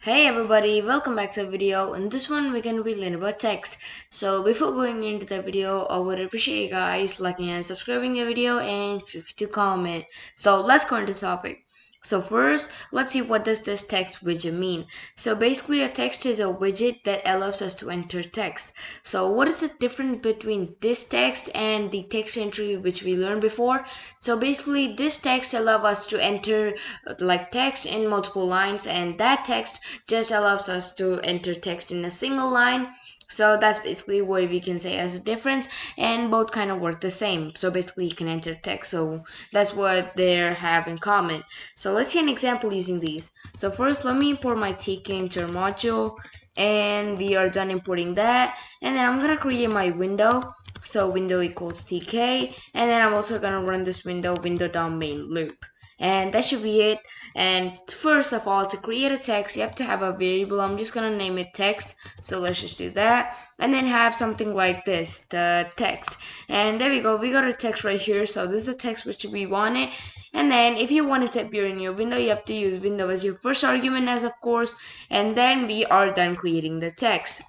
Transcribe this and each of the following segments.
Hey everybody, welcome back to the video. In this one, we're gonna be learning about text. So before going into the video, I would appreciate you guys liking and subscribing the video and feel free to comment. So let's go into the topic. So first, let's see what does this text widget mean. So basically, a text is a widget that allows us to enter text. So what is the difference between this text and the text entry which we learned before? So basically, this text allows us to enter like text in multiple lines, and that text just allows us to enter text in a single line. So that's basically what we can say as a difference, and both kind of work the same. So basically you can enter text, so that's what they have in common. So let's see an example using these. So first let me import my TK into module, and we are done importing that, and then I'm gonna create my window. So window equals TK, and then I'm also gonna run this window down main loop, and that should be it. And first of all, to create a text, you have to have a variable. I'm just gonna name it text, so let's just do that, and then have something like this, the text. And there we go, we got a text right here. So this is the text which we wanted. And then if you want it to appear in your window, you have to use window as your first argument, as of course, and then we are done creating the text.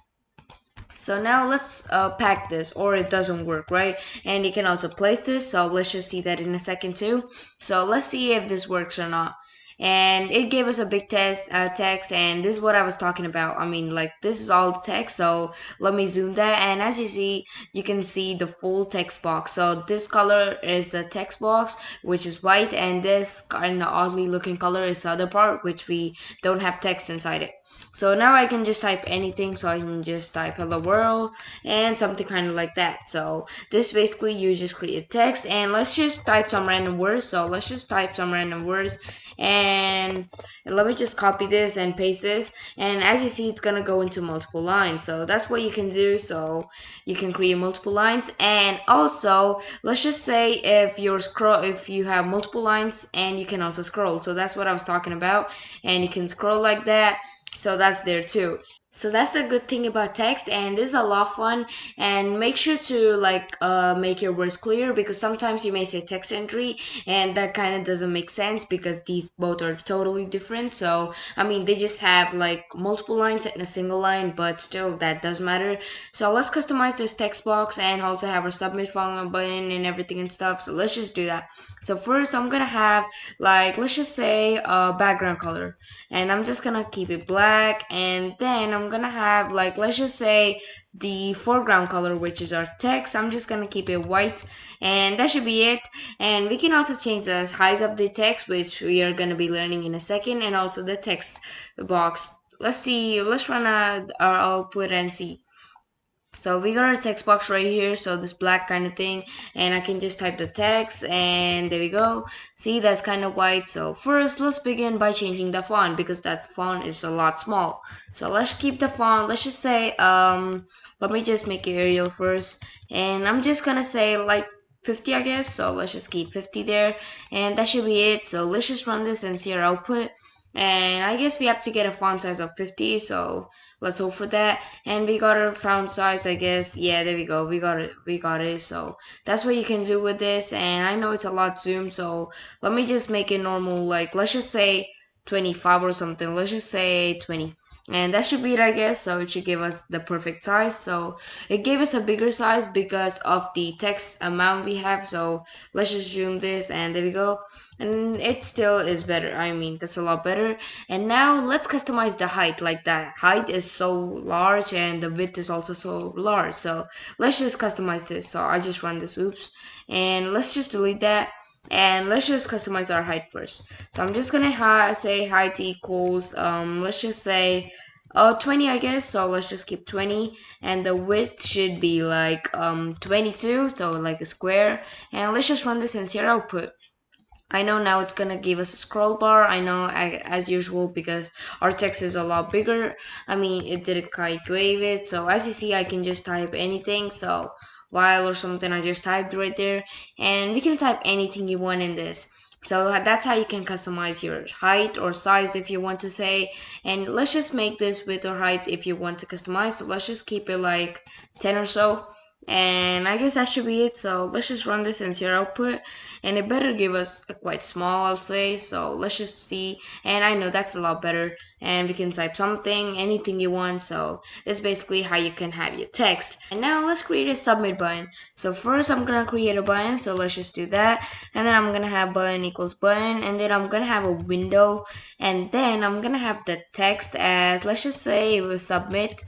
So now let's pack this, or it doesn't work, right? And you can also place this, so let's just see that in a second too. So let's see if this works or not. And it gave us a big text, and this is what I was talking about. I mean, like, this is all text. So let me zoom that, and as you see, you can see the full text box. So this color is the text box, which is white, and this kind of oddly looking color is the other part, which we don't have text inside it. So now I can just type anything. So I can just type hello world and something kind of like that. So this basically, you just create text, and let's just type some random words. So let's just type some random words, and let me just copy this and paste this, and as you see, it's gonna go into multiple lines. So that's what you can do. So you can create multiple lines, and also let's just say if you have multiple lines, and you can also scroll. So that's what I was talking about, and you can scroll like that. So that's there too. So that's the good thing about text, and this is a lot of fun. And make sure to make your words clear, because sometimes you may say text entry, and that kind of doesn't make sense because these both are totally different. So I mean, they just have like multiple lines in a single line, but still that does matter. So let's customize this text box and also have our submit function button and everything and stuff. So let's just do that. So first I'm gonna have, like, let's just say a background color, and I'm just gonna keep it black, and then I'm gonna have, like, let's just say the foreground color, which is our text. I'm just gonna keep it white, and that should be it. And we can also change the size of the text, which we are gonna be learning in a second, and also the text box. Let's see, let's run our output and see. So we got our text box right here, so this black kind of thing, and I can just type the text, and there we go. See, that's kind of white. So first, let's begin by changing the font, because that font is a lot small. So let's keep the font. Let's just say, let me just make it Arial first, and I'm just gonna say like 50, I guess. So let's just keep 50 there, and that should be it. So let's just run this and see our output. And I guess we have to get a font size of 50, so let's hope for that. And we got our font size, I guess. Yeah, there we go, we got it. So that's what you can do with this, and I know it's a lot zoom, so let me just make it normal, like, let's just say 25 or something. Let's just say 20, and that should be it, I guess. So it should give us the perfect size. So it gave us a bigger size because of the text amount we have. So let's just zoom this, and there we go, and it still is better. I mean, that's a lot better. And now let's customize the height. Like, that height is so large, and the width is also so large. So let's just customize this. So I just run this, oops, and let's just delete that, and let's just customize our height first. So I'm just gonna say height equals, let's just say 20, I guess. So let's just keep 20, and the width should be like 22, so like a square. And let's just run this and see our output. I know now it's gonna give us a scroll bar. I know, as usual, because our text is a lot bigger. I mean, it didn't quite wave it. So as you see, I can just type anything. So while or something, I just typed right there, and we can type anything you want in this. So that's how you can customize your height or size, if you want to say. And let's just make this width or height if you want to customize. So let's just keep it like 10 or so. And I guess that should be it. So let's just run this into your output, and it better give us a quite small, I'll say. So let's just see. And I know that's a lot better, and we can type something, anything you want. So that's basically how you can have your text. And now let's create a submit button. So first I'm gonna create a button, so let's just do that. And then I'm gonna have button equals button, and then I'm gonna have a window, and then I'm gonna have the text as, let's just say, it was submit.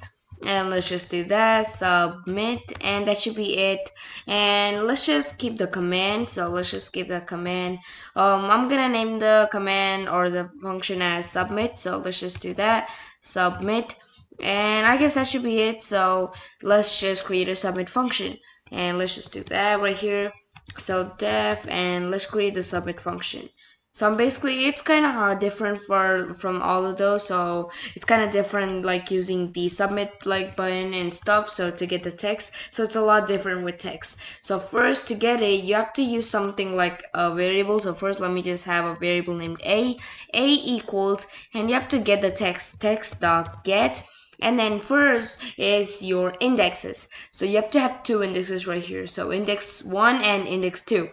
And let's just do that, submit, and that should be it. And let's just keep the command. So let's just give the command, I'm gonna name the command or the function as submit. So let's just do that, submit. And I guess that should be it. So let's just create a submit function, and let's just do that right here. So def, and let's create the submit function. So basically it's kind of different from all of those. So it's kind of different, like using the submit like button and stuff, so to get the text. So it's a lot different with text. So first, to get it, you have to use something like a variable. So first let me just have a variable named a equals, and you have to get the text dot get. And then first is your indexes. So you have to have two indexes right here. So index 1 and index 2.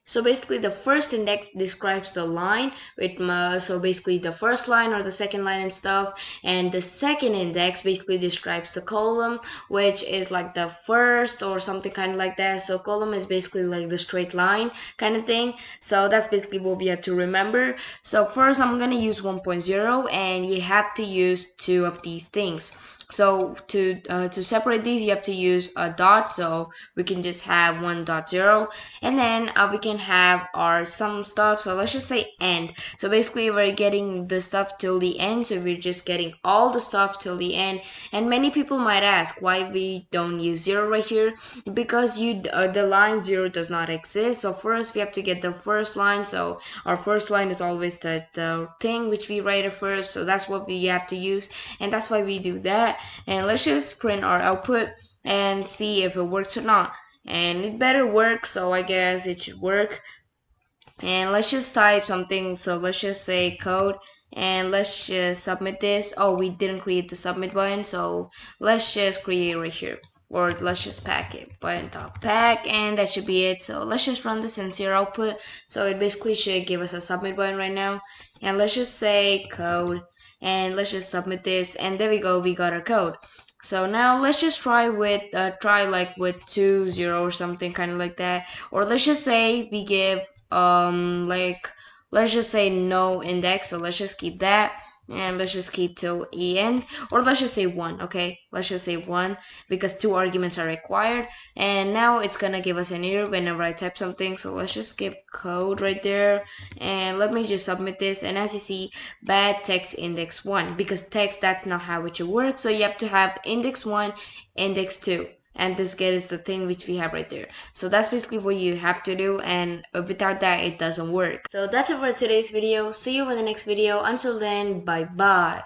So basically the first index describes the line with so basically the first line or the second line and stuff, and the second index basically describes the column, which is like the first or something kind of like that. So column is basically like the straight line kind of thing. So that's basically what we have to remember. So first I'm gonna use 1.0, and you have to use two of these things. So to separate these, you have to use a dot, so we can just have 1.0, and then we can have our some stuff. So let's just say end. So basically we're getting the stuff till the end, so we're just getting all the stuff till the end. And many people might ask why we don't use 0 right here, because the line 0 does not exist. So first we have to get the first line. So our first line is always the thing which we write at first, so that's what we have to use, and that's why we do that. And let's just print our output and see if it works or not. And it better work, so I guess it should work. And let's just type something. So let's just say code, and let's just submit this. Oh, we didn't create the submit button, so let's just create right here, or let's just pack it, button dot pack, and that should be it. So let's just run this and see our output. So it basically should give us a submit button right now. And let's just say code, and let's just submit this, and there we go, we got our code. So now let's just try like with 2.0 or something kind of like that. Or let's just say we give like, let's just say no index, so let's just keep that, and let's just keep till end. Or let's just say 1. Okay, let's just say 1, because 2 arguments are required. And now it's gonna give us an error whenever I type something. So let's just skip code right there, and let me just submit this. And as you see, bad text index 1, because text, that's not how it should work. So you have to have index 1, index 2, and this get is the thing which we have right there. So that's basically what you have to do, and without that it doesn't work. So that's it for today's video. See you in the next video. Until then, bye bye.